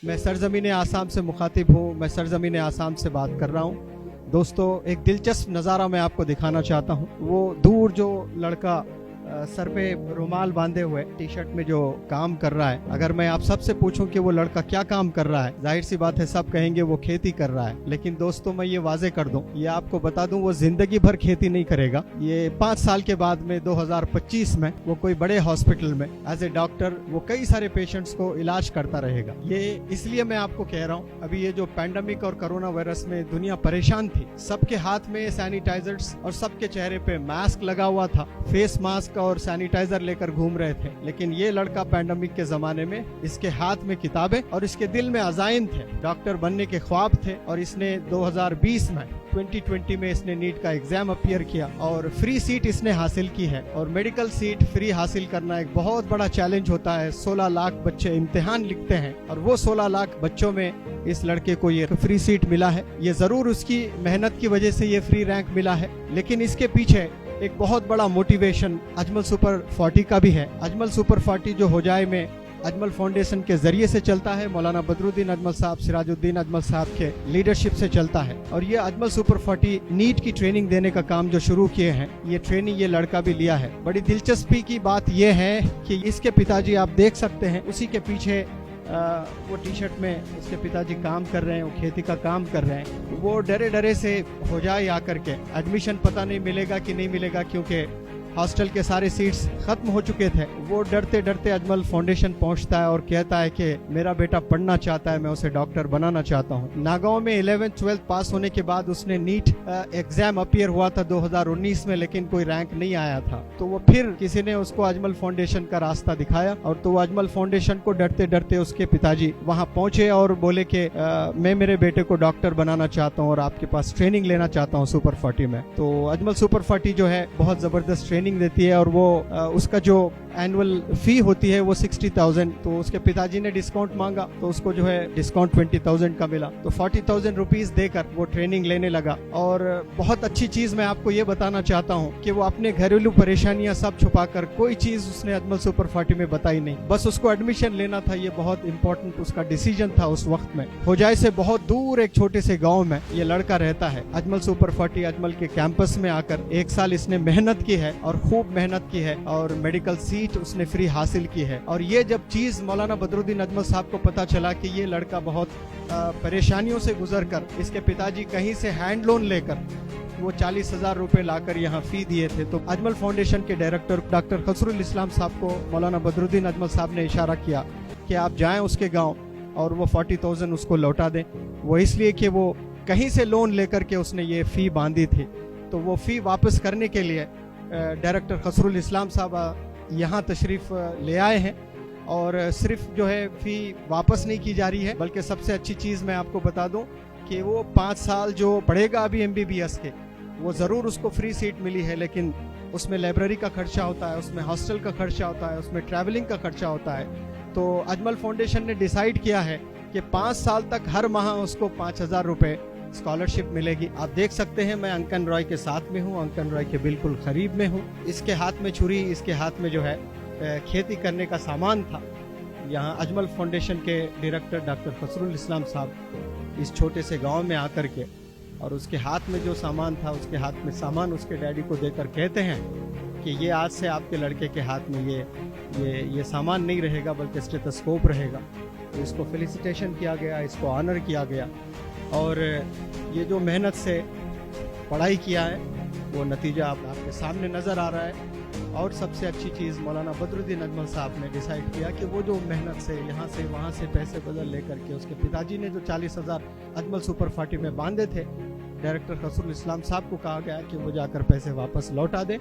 मैं सरजमीन आसाम से मुखातिब हूँ। मैं सरजमीन आसाम से बात कर रहा हूँ। दोस्तों, एक दिलचस्प नज़ारा मैं आपको दिखाना चाहता हूँ। वो दूर जो लड़का सर पे रुमाल बांधे हुए टी शर्ट में जो काम कर रहा है, अगर मैं आप सबसे पूछूं कि वो लड़का क्या काम कर रहा है, जाहिर सी बात है सब कहेंगे वो खेती कर रहा है। लेकिन दोस्तों, मैं ये वाजे कर दूं, ये आपको बता दूं, वो जिंदगी भर खेती नहीं करेगा। ये 5 साल के बाद में 2025 में वो कोई बड़े हॉस्पिटल में एज ए डॉक्टर वो कई सारे पेशेंट्स को इलाज करता रहेगा। ये इसलिए मैं आपको कह रहा हूँ, अभी ये जो पैंडेमिक और कोरोना वायरस में दुनिया परेशान थी, सबके हाथ में सैनिटाइजर्स और सबके चेहरे पे मास्क लगा हुआ था, फेस मास्क और सैनिटाइजर लेकर घूम रहे थे। लेकिन ये लड़का पैंडेमिक के जमाने में, इसके हाथ में किताबें और इसके दिल में अज़ाइम थे, डॉक्टर बनने के ख्वाब थे। और इसने 2020 में 2020 में इसने नीट का एग्जाम अपियर किया और फ्री सीट इसने हासिल की है। और मेडिकल सीट फ्री हासिल करना एक बहुत बड़ा चैलेंज होता है। 16 लाख बच्चे इम्तिहान लिखते हैं और वो 16 लाख बच्चों में इस लड़के को ये फ्री सीट मिला है। ये जरूर उसकी मेहनत की वजह से ये फ्री रैंक मिला है, लेकिन इसके पीछे एक बहुत बड़ा मोटिवेशन अजमल सुपर 40 का भी है। अजमल सुपर 40 जो होजाई में अजमल फाउंडेशन के जरिए से चलता है, मौलाना बदरुद्दीन अजमल साहब, सिराजुद्दीन अजमल साहब के लीडरशिप से चलता है। और ये अजमल सुपर 40 नीट की ट्रेनिंग देने का काम जो शुरू किए हैं, ये ट्रेनिंग ये लड़का भी लिया है। बड़ी दिलचस्पी की बात ये है कि इसके पिताजी आप देख सकते हैं, उसी के पीछे वो टी शर्ट में उसके पिताजी काम कर रहे हैं, वो खेती का काम कर रहे हैं। वो डरे डरे से हो जाए आकर के एडमिशन पता नहीं मिलेगा कि नहीं मिलेगा, क्योंकि हॉस्टल के सारे सीट्स खत्म हो चुके थे। वो डरते डरते अजमल फाउंडेशन पहुंचता है और कहता है कि मेरा बेटा पढ़ना चाहता है, मैं उसे डॉक्टर बनाना चाहता हूं। नागांव में 11th 12th पास होने के बाद उसने नीट एग्जाम अपियर हुआ था 2019 में, लेकिन कोई रैंक नहीं आया था। तो वो फिर किसी ने उसको अजमल फाउंडेशन का रास्ता दिखाया और तो वो अजमल फाउंडेशन को डरते डरते उसके पिताजी वहां पहुंचे और बोले कि मैं मेरे बेटे को डॉक्टर बनाना चाहता हूँ और आपके पास ट्रेनिंग लेना चाहता हूँ सुपर 40 में। तो अजमल सुपर 40 जो है बहुत जबरदस्त ट्रेनिंग देती है और वो उसका जो एनुअल फी होती है वो 60,000। तो उसके पिताजी ने डिस्काउंट मांगा तो उसको जो है डिस्काउंट 20,000 का मिला, तो 40,000 रुपीज देकर वो ट्रेनिंग लेने लगा। और बहुत अच्छी चीज मैं आपको ये बताना चाहता हूँ कि वो अपने घरेलू परेशानियां सब छुपाकर कोई चीज उसने अजमल सुपर 40 में बताई नहीं, बस उसको एडमिशन लेना था। ये बहुत इंपॉर्टेंट उसका डिसीजन था उस वक्त में। होजाई से बहुत दूर एक छोटे से गाँव में ये लड़का रहता है। अजमल सुपर 40 अजमल के कैंपस में आकर 1 साल इसने मेहनत की है और खूब मेहनत की है और मेडिकल सीट उसने फ्री हासिल की है। और ये जब चीज मौलाना बदरुद्दीन अजमल साहब को पता चला कि ये लड़का बहुत परेशानियों से गुजरकर, इसके पिताजी कहीं से हैंड लोन लेकर वो 40,000 रुपए लाकर यहाँ फी दिए थे, तो अजमल फाउंडेशन के डायरेक्टर डॉक्टर खसरुल इस्लाम साहब को मौलाना बदरुद्दीन अजमल साहब ने इशारा किया कि आप जाएं उसके गाँव और वो 40,000 उसको लौटा दें। वो इसलिए कि वो कहीं से लोन लेकर के उसने ये फी बांधी थी, तो वो फी वापस करने के लिए डायरेक्टर खसरुल इस्लाम साहब यहाँ तशरीफ ले आए हैं। और सिर्फ जो है फी वापस नहीं की जा रही है, बल्कि सबसे अच्छी चीज़ मैं आपको बता दूं कि वो 5 साल जो पढ़ेगा अभी MBBS के, वो ज़रूर उसको फ्री सीट मिली है, लेकिन उसमें लाइब्रेरी का खर्चा होता है, उसमें हॉस्टल का खर्चा होता है, उसमें ट्रैवलिंग का खर्चा होता है। तो अजमल फाउंडेशन ने डिसाइड किया है कि 5 साल तक हर माह उसको 5,000 रुपये स्कॉलरशिप मिलेगी। आप देख सकते हैं मैं अंकन रॉय के साथ में हूँ, अंकन रॉय के बिल्कुल करीब में हूँ। इसके हाथ में छुरी, इसके हाथ में जो है खेती करने का सामान था। यहाँ अजमल फाउंडेशन के डायरेक्टर डॉक्टर खसरुल इस्लाम साहब इस छोटे से गांव में आकर के, और उसके हाथ में जो सामान था, उसके हाथ में सामान उसके डैडी को देकर कहते हैं कि ये आज से आपके लड़के के हाथ में ये सामान नहीं रहेगा, बल्कि स्टेथोस्कोप रहेगा। तो इसको फेलिसिटेशन किया गया, इसको ऑनर किया गया। और ये जो मेहनत से पढ़ाई किया है वो नतीजा आपके सामने नज़र आ रहा है। और सबसे अच्छी चीज़ मौलाना बदरुद्दीन अजमल साहब ने डिसाइड किया कि वो जो मेहनत से यहाँ से वहाँ से पैसे बदल लेकर के उसके पिताजी ने जो 40,000 अजमल सुपर 40 में बांधे थे, डायरेक्टर खसरुल इस्लाम साहब को कहा गया कि वो जाकर पैसे वापस लौटा दें।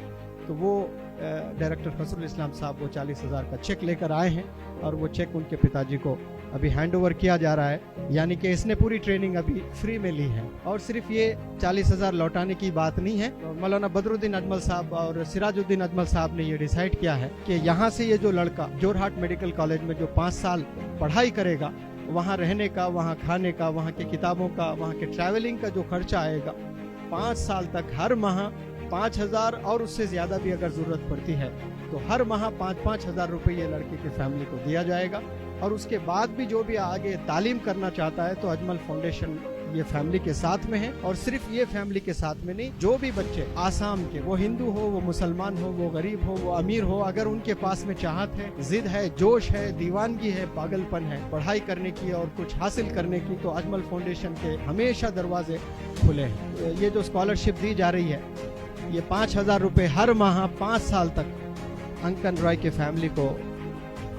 तो वो डायरेक्टर खसरुल इस्लाम साहब वो 40,000 का चेक लेकर आए हैं और वो चेक उनके पिताजी को अभी हैंड ओवर किया जा रहा है। यानी कि इसने पूरी ट्रेनिंग अभी फ्री में ली है। और सिर्फ ये 40,000 लौटाने की बात नहीं है, मौलाना बदरुद्दीन अजमल साहब और सिराजुद्दीन अजमल साहब ने ये डिसाइड किया है कि यहाँ से ये जो लड़का जोरहाट मेडिकल कॉलेज में जो 5 साल पढ़ाई करेगा, वहाँ रहने का, वहाँ खाने का, वहाँ की किताबों का, वहाँ के ट्रैवलिंग का जो खर्चा आएगा, 5 साल तक हर माह 5,000 और उससे ज़्यादा भी अगर ज़रूरत पड़ती है तो हर माह 5-5 हज़ार रुपये ये लड़के की फैमिली को दिया जाएगा। और उसके बाद भी जो भी आगे तालीम करना चाहता है तो अजमल फाउंडेशन ये फैमिली के साथ में है। और सिर्फ ये फैमिली के साथ में नहीं, जो भी बच्चे आसाम के, वो हिंदू हो, वो मुसलमान हो, वो गरीब हो, वो अमीर हो, अगर उनके पास में चाहत है, जिद है, जोश है, दीवानगी है, पागलपन है पढ़ाई करने की और कुछ हासिल करने की, तो अजमल फाउंडेशन के हमेशा दरवाजे खुले हैं। ये जो स्कॉलरशिप दी जा रही है, ये 5,000 रुपये हर माह 5 साल तक अंकन रॉय के फैमिली को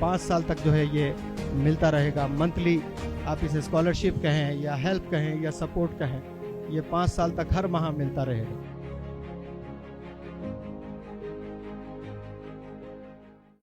5 साल तक जो है ये मिलता रहेगा। मंथली आप इसे स्कॉलरशिप कहें या हेल्प कहें या सपोर्ट कहें, ये 5 साल तक हर माह मिलता रहेगा।